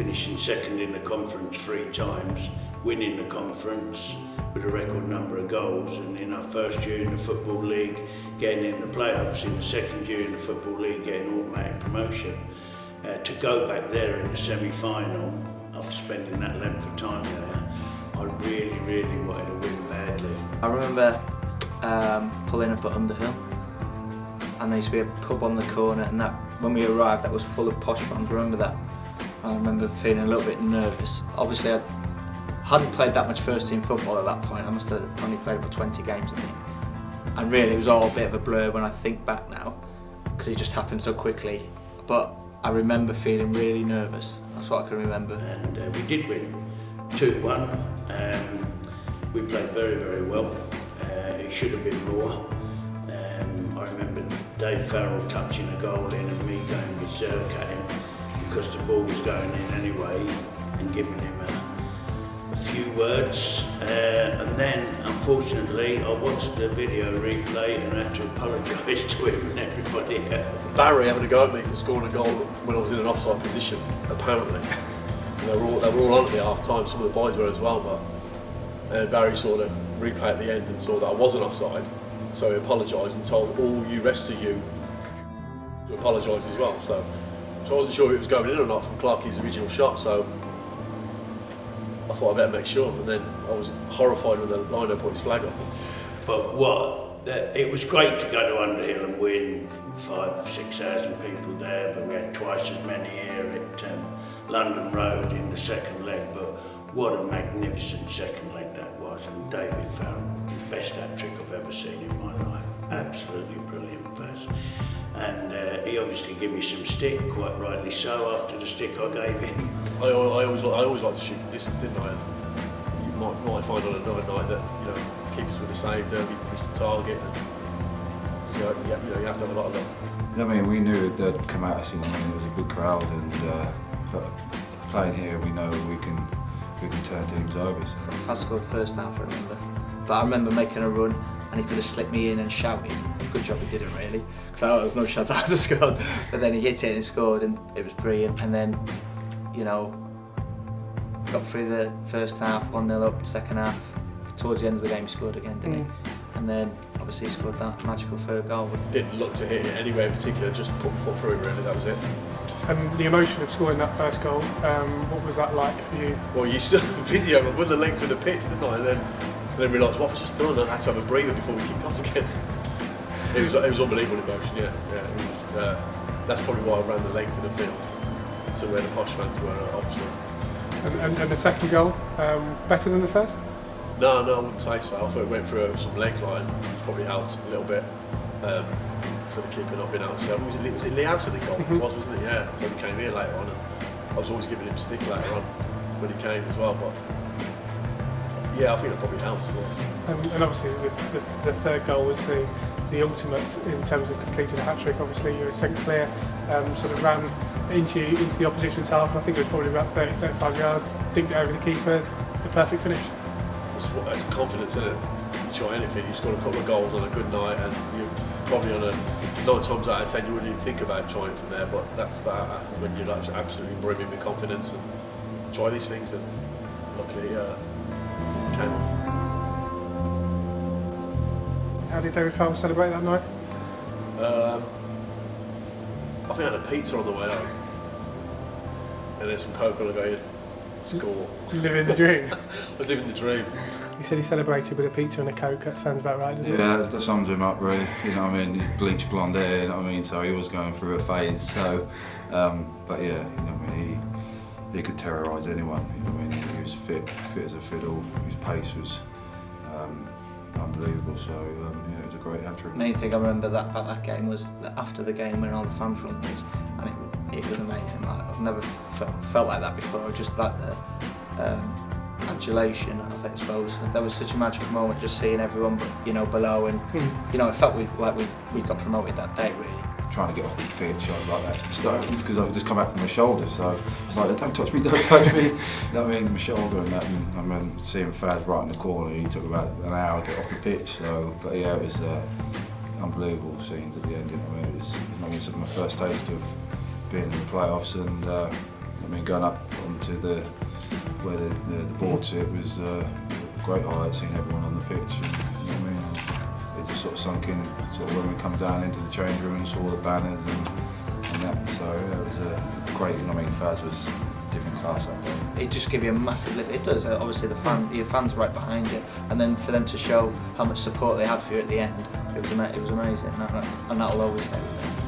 finishing second in the conference 3 times, winning the conference with a record number of goals, and in our first year in the Football League getting in the playoffs, in the second year in the Football League getting automatic promotion. To go back there in the semi-final after spending that length of time there, I really wanted to win badly. I remember pulling up at Underhill, and there used to be a pub on the corner, and that when we arrived that was full of Posh fans. I remember that. I remember feeling a little bit nervous. Obviously I hadn't played that much first team football at that point. I must have only played about 20 games, I think. And really it was all a bit of a blur when I think back now, because it just happened so quickly. But I remember feeling really nervous. That's what I can remember. And we did win 2-1. We played very well. It should have been more. I remember Dave Farrell touching a goal in and me going berserk at him because the ball was going in anyway, and giving him a few words. And then, unfortunately, I watched the video replay and had to apologise to him and everybody else. Barry having a go at me for scoring a goal when I was in an offside position, apparently. They were all on at the half time, some of the boys were as well, but Barry saw the replay at the end and saw that I wasn't offside, so he apologised and told all you rest of you to apologise as well. So I wasn't sure if it was going in or not from Clarkie's original shot, so I thought I'd better make sure, and then I was horrified when the liner put his flag up. But it was great to go to Underhill and win, 5,000–6,000 people there, but we had twice as many here at London Road in the second leg. But what a magnificent second leg that was, and David Farrell, the best hat-trick I've ever seen in my life. Absolutely brilliant pass. And he obviously gave me some stick, quite rightly so, after the stick I gave him. I always like to shoot from distance, didn't I? And you might find on another night that keepers would have saved her, we missed the target. And so you have to have a lot of luck. I mean, we knew they'd come at us. It was a big crowd, and but playing here, we know we can turn teams over. So. I scored first half, I remember. But I remember making a run, and he could have slipped me in and shouted. Good job he didn't, really, because I thought there was no chance I would have scored. But then he hit it and he scored, and it was brilliant. And then, got through the first half, 1-0 up, second half. Towards the end of the game, he scored again, didn't he? And then, obviously, he scored that magical third goal. Didn't look to hit it anywhere in particular, just put the foot through, really, that was it. And the emotion of scoring that first goal, what was that like for you? Well, you saw the video, I won the length of the pitch, didn't I? And then realised what I've just done, and I had to have a breather before we kicked off again. It was unbelievable emotion, yeah. It was, that's probably why I ran the length of the field to where the Posh fans were, obviously. And the second goal, better than the first? No, I wouldn't say so. I thought it went through some legs line, which probably helped a little bit for the keeper not being outside. Was it Lee Housen in goal? It was, wasn't it? Yeah. So he came here later on, and I was always giving him stick later on when he came as well. But yeah, I think it probably helps. Yeah. And obviously, the third goal was the ultimate in terms of completing a hat-trick. Obviously, you were sent clear, sort of ran into the opposition's half, and I think it was probably about 30–35 yards. Didn't get over the keeper. The perfect finish. It's confidence, isn't it? You try anything. You score a couple of goals on a good night, and you're probably on 9 times out of 10 you wouldn't even think about trying from there. But that happens when you're absolutely brimming with confidence and try these things, and luckily it came off. How did David Farrell celebrate that night? I think I had a pizza on the way home, and then some Coke on the way in. Score. Living the dream. I was living the dream. He said he celebrated with a pizza and a Coke. That sounds about right, doesn't it? Yeah, that sums him up, really. You know what I mean? He's bleached blonde hair, you know what I mean? So he was going through a phase. So, but yeah, you know what I mean? He could terrorise anyone. You know what I mean? He was fit as a fiddle. His pace was unbelievable. So yeah, it was a great hat-trick. The main thing I remember about that game was that after the game when all the fans were on the pitch, and it was amazing. Like, I've never felt like that before. Just like the adulation, I suppose. There was such a magical moment just seeing everyone, below, and it felt like we got promoted that day, really. Trying to get off the pitch, I was like that stoned because I've just come back from my shoulder, so I was like, don't touch me, don't touch me. You know what I mean? My shoulder and that, and I mean, seeing Faz right in the corner, he took about an hour to get off the pitch. So, but yeah, it was unbelievable scenes at the end. You know what I mean? It was my first taste of being in the playoffs, and mean, going up onto where the board sit was a great highlight, seeing everyone on the pitch. And, you know what I mean? It just sort of sunk in sort of when we come down into the change room and saw the banners and that. So yeah, it was a great. I mean, Faz was different class that day. It just gives you a massive lift. It does. Obviously, your fans right behind you, and then for them to show how much support they had for you at the end, it was amazing, and that'll always stay with me.